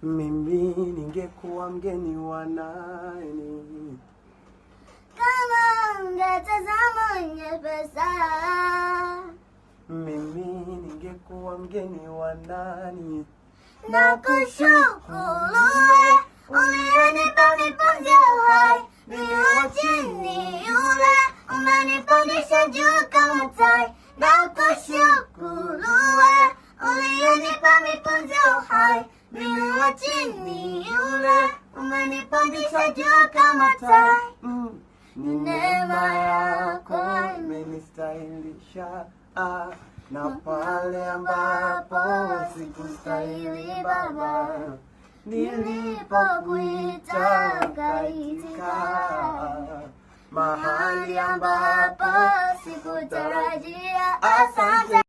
Mimi ningekuwa mgeni wa nani? Kama ungetazama wenye pesa. Mimi ningekuwa mgeni wa nani? Nakushukuru uliyenipa mipunzi ya uhai, niwe chini yule umenipandisha juu kama tai. Nakushukuru uliyenipa mipunzi ya uhai, niwe chini yule umenipandisha juu kama tai. Ni neema yako imenistahilisha, na pale ambapo sikustahili Baba, nilipokuita ukaitika, mahali ambapo sikutarajia. Asante.